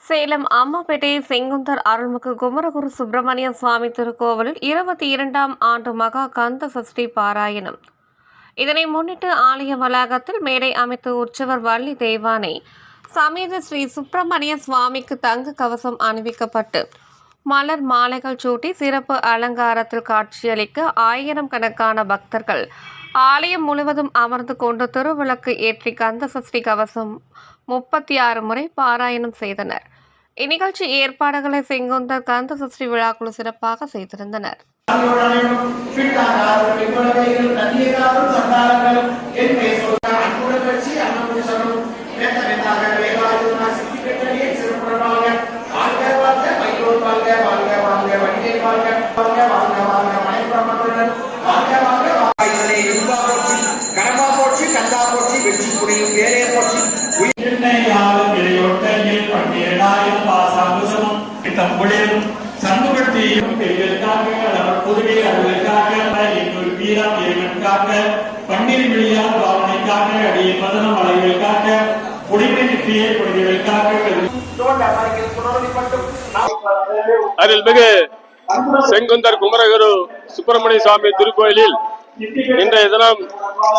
சேலம் அம்மாப்பேட்டை செங்குந்தர் அருள்மிகு குமரகுரு சுப்பிரமணிய சுவாமி திருக்கோவிலில் 22ஆம் ஆண்டு மகா கந்த சஷ்டி பாராயணம். இதனை முன்னிட்டு ஆலய வளாகத்தில் மேடை அமைத்து உற்சவர் வள்ளி தெய்வானை சமேத ஸ்ரீ சுப்பிரமணிய சுவாமிக்கு தங்க கவசம் அணிவிக்கப்பட்டு மலர் மாலைகள் சூட்டி சிறப்பு அலங்காரத்தில் காட்சியளிக்க ஆயிரக்கணக்கான பக்தர்கள் ஆலயம் முழுவதும் அமர்ந்து கொண்டு திருவிளக்கு ஏற்றி கந்த சஷ்டி கவசம் 36 முறை பாராயணம் செய்தனர். இந்நிகழ்ச்சி ஏற்பாடுகளை செங்குந்தர் கந்த சஷ்டி விழாக்குழு சிறப்பாக செய்திருந்தனர். சமூகத்தையும் பெரியதற்காக அவர் பொதுவே அவர்களுக்காக எங்கள் வீரம் இறைவனுக்காக பன்னீர் விழியா பாவனைக்காக அடிய மதனம் அலைகளுக்காக குடிமை நிற்கிய குழந்தைகளுக்காக அருள்மிகு செங்குந்தர் குமரகுரு சுப்பிரமணிய சுவாமி திருக்கோயிலில் இன்றைய தினம்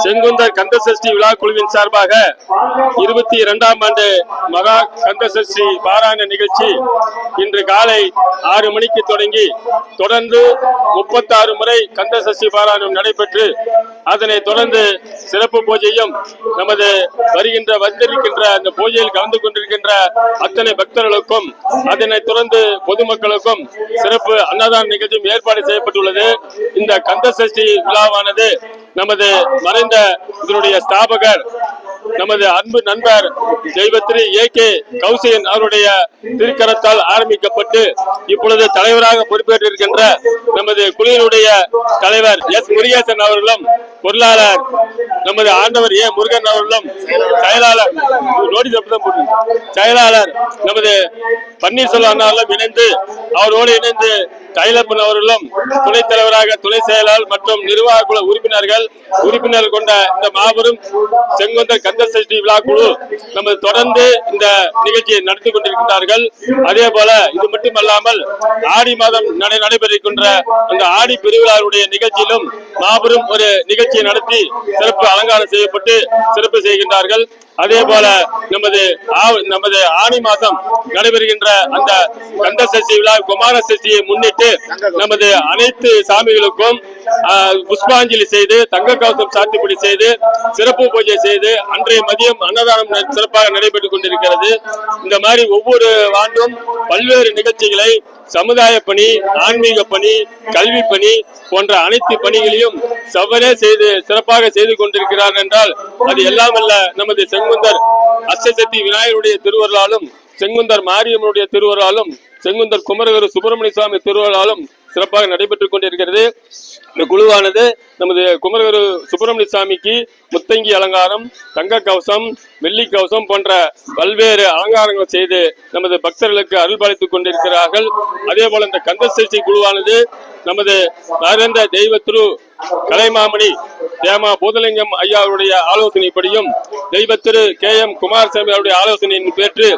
செங்குந்தர் கந்த சஷ்டி விழா குழுவின் சார்பாக 22ஆம் ஆண்டு மகா கந்த சஷ்டி பாராயண நிகழ்ச்சி இன்று காலை 6 மணிக்கு தொடங்கி தொடர்ந்து 36 முறை கந்த சஷ்டி பாராயணம் நடைபெற்று அதனைத் தொடர்ந்து சிறப்பு பூஜையும் நமது வந்திருக்கின்ற அந்த பூஜையில் கலந்து கொண்டிருக்கின்ற அத்தனை பக்தர்களுக்கும் அதனைத் தொடர்ந்து பொதுமக்களுக்கும் சிறப்பு அன்னதான நிகழ்ச்சியும் ஏற்பாடு செய்யப்பட்டுள்ளது. இந்த கந்த சஷ்டி விழாவானது நமது மறைந்த இதனுடைய ஸ்தாபகர் நமது அன்பு நண்பர் தெய்வத்திரு A.K. கௌசிகன் அவருடைய திருக்கரத்தால் ஆரம்பிக்கப்பட்டு இப்பொழுது தலைவராக பொறுப்பேற்றிருக்கின்ற நமது குழுவினுடைய தலைவர் S. முருகேசன் அவர்களும் பொருளாளர் நமது ஆண்டவர் A. முருகன் அவர்களும் செயலாளர் நமது பன்னீர்செல்வம் அண்ணாவர்களும் இணைந்து அவரோடு இணைந்து தைலப்பன் அவர்களும் துணைத் தலைவராக துணை செயலாளர் மற்றும் நிர்வாக குழு உறுப்பினர்கள் கொண்ட இந்த மாபெரும் செங்குந்தர் கந்த சஷ்டி விழா குழு நமது தொடர்ந்து இந்த நிகழ்ச்சியை நடத்தி கொண்டிருக்கிறார்கள். அதே போல இது மட்டுமல்லாமல் ஆடி மாதம் நடைபெறுகின்ற அந்த ஆடி பெருவிழாவுடைய நிகழ்ச்சியிலும் மாபெரும் ஒரு நிகழ்ச்சியை நடத்தி சிறப்பு அலங்காரம் செய்யப்பட்டு சிறப்பு செய்கின்றார்கள். அதே போல நமது ஆணி மாதம் நடைபெறுகின்ற அந்த கந்த சஷ்டி விழா குமார சஷ்டியை முன்னிட்டு நமது அனைத்து சாமிகளுக்கும் புஷ்பாஞ்சலி செய்து தங்க கவசம் சாத்திப்படி செய்து சிறப்பு பூஜை செய்து அன்றைய மதியம் அன்னதானம் சிறப்பாக நடைபெற்றுக் கொண்டிருக்கிறது. இந்த மாதிரி ஒவ்வொரு ஆண்டும் பல்வேறு நிகழ்ச்சிகளை சமுதாய பணி, ஆன்மீக பணி, கல்வி பணி போன்ற அனைத்து பணிகளையும் செவ்வனே செய்து சிறப்பாக செய்து கொண்டிருக்கிறார் என்றால் அது எல்லாம் அல்ல நமது செங்குந்தர் அஷ்டசக்தி விநாயகருடைய திருவருளாலும் செங்குந்தர் மாரியம்மனுடைய திருவருளாலும் செங்குந்தர் குமரகுரு சுப்பிரமணிய சுவாமி திருவருளாலும் சிறப்பாக நடைபெற்றுக் கொண்டிருக்கிறது. இந்த குழுவானது நமது குமரகுரு சுப்பிரமணிய சுவாமிக்கு முத்தங்கி அலங்காரம், தங்க கவசம், வெள்ளி கவசம் போன்ற பல்வேறு அலங்காரங்கள் செய்து நமது பக்தர்களுக்கு அருள்பாலித்துக் கொண்டிருக்கிறார்கள். அதே போல இந்த கந்த சஷ்டி குழுவானது நமது மறைந்த தெய்வ திரு கலைமாமணி தேமா பூதலிங்கம் ஐயா அவருடைய ஆலோசனைப்படியும் தெய்வ திரு K.M. குமாரசாமி அவருடைய ஆலோசனையின் பெற்று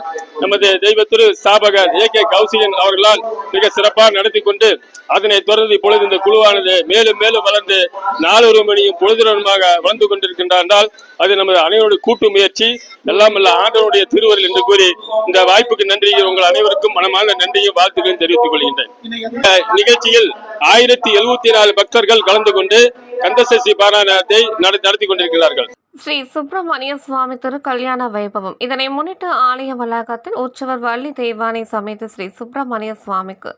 நமது தெய்வ திரு ஸ்தாபகர் A.K. கௌசிகன் அவர்களால் மிக சிறப்பாக நடத்தி கொண்டு அதனைத் தொடர்ந்து இப்பொழுது இந்த குழுவானது மேலும் மேலும் வளர்ந்து 4 மணியும் பொழுதுடனுமாக வளர்ந்து கொண்டிருக்கின்றார் என்றால் அது நமது அனைவருடைய கூட்டு முயற்சி எல்லாம் அல்ல ஆண்டவருடைய திருவருள் என்று கூறி இந்த வாய்ப்புக்கு நன்றி உங்கள் அனைவருக்கும் மனமான நன்றியும் வாழ்த்துக்களையும் தெரிவித்துக் கொள்கின்றேன். நிகழ்ச்சியில் 1074 பக்தர்கள் கலந்து கொண்டு கந்த சஷ்டி பாராயணத்தை நடத்தி கொண்டிருக்கிறார்கள். ஸ்ரீ சுப்பிரமணிய சுவாமி திரு கல்யாண வைபவம். இதனை முன்னிட்டு ஆலய வளாகத்தில் உற்சவர் வள்ளி தெய்வானை சமேத ஸ்ரீ சுப்பிரமணிய சுவாமிக்கு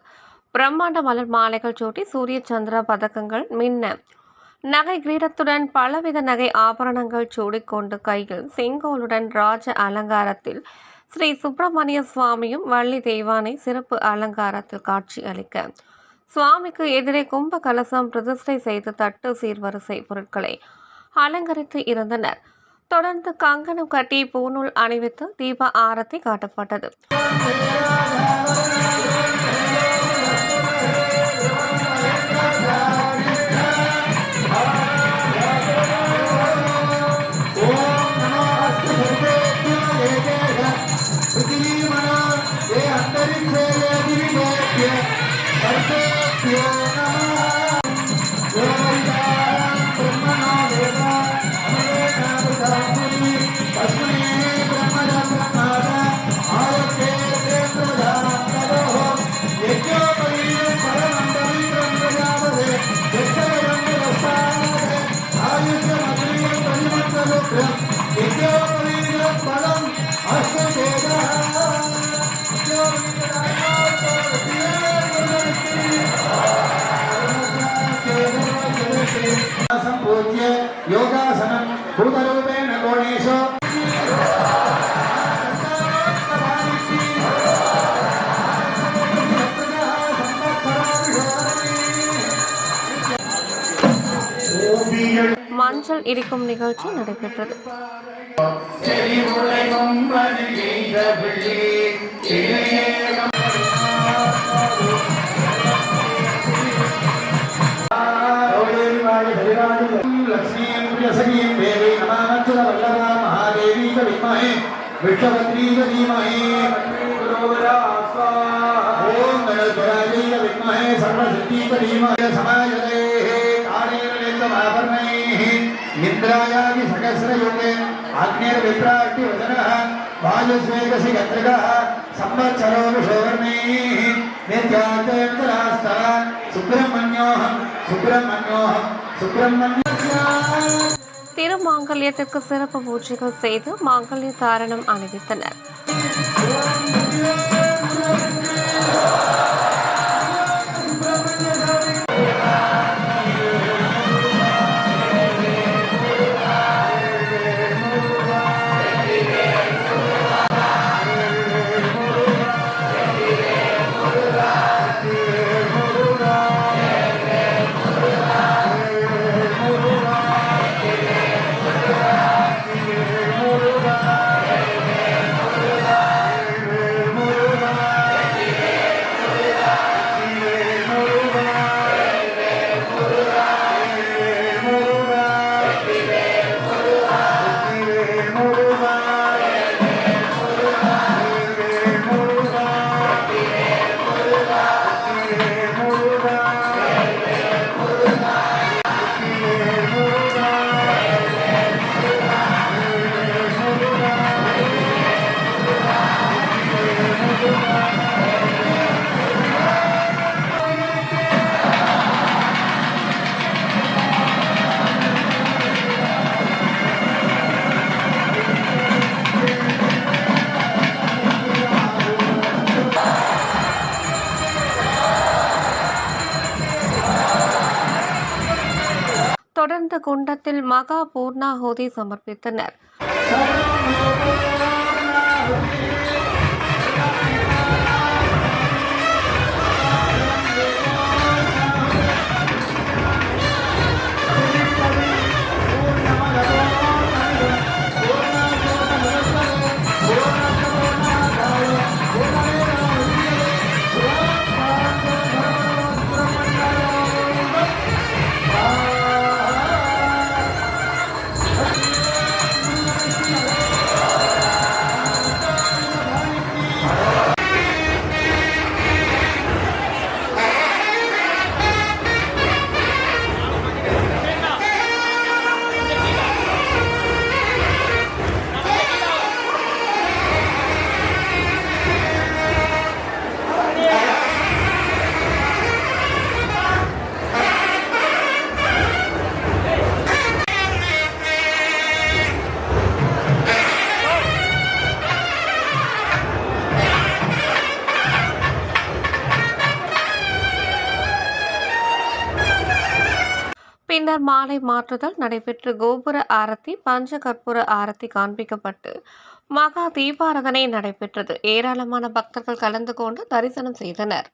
பிரம்மாண்ட மலர் மாலைகள் சூட்டி சூரிய சந்திர பதக்கங்கள் மின்ன நகை கிரீடத்துடன் பலவித நகை ஆபரணங்கள் சூடிக்கொண்டு கையில் செங்கோலுடன் ராஜ அலங்காரத்தில் ஸ்ரீ சுப்பிரமணிய சுவாமியும் வள்ளி தெய்வானை சிறப்பு அலங்காரத்தில் காட்சி அளிக்க சுவாமிக்கு எதிரே கும்ப கலசம் பிரதிஷ்டை செய்து தட்டு சீர்வரிசை பொருட்களை அலங்கரித்து இருந்தனர். தொடர்ந்து கங்கணம் கட்டி பூநூல் அணிவித்து தீப ஆரத்தி காட்டப்பட்டது. Putri mana संपूज्य योगासनं भूतरूपेण कोणेषु மஞ்சள் இடிக்கும் நிகழ்ச்சி நடைபெற்றது. विष्णुपत्नी धीमहि ओम गणेशाय विद्महे सर्वसिद्धि धीमहि समायते कालेन लेखमाभरणैः निद्रायादि सहस्रयुगे आग्नेर्विप्राट्ति वदनः वायुस्वेगसि गत्रगः संवत्सरो विषोवर्णैः नित्यान्तरास्तः सुब्रह्मण्योऽहं सुब्रह्मण्योऽहं सुब्रह्मण्यस्य திருமாங்கல்யத்திற்கு சிறப்பு பூஜைகள் செய்து மாங்கல்ய தாரணம் அணிவித்தனர். தொடர்ந்து குண்டத்தில் மகா பூர்ணாஹூதி சமர்ப்பித்தனர். பின்னர் மாலை மாற்றுதல் நடைபெற்று கோபுர ஆரத்தி பஞ்ச கற்பூர ஆரத்தி காண்பிக்கப்பட்டு மகா தீபாராதனை நடைபெற்றது. ஏராளமான பக்தர்கள் கலந்து கொண்டு தரிசனம் செய்தனர்.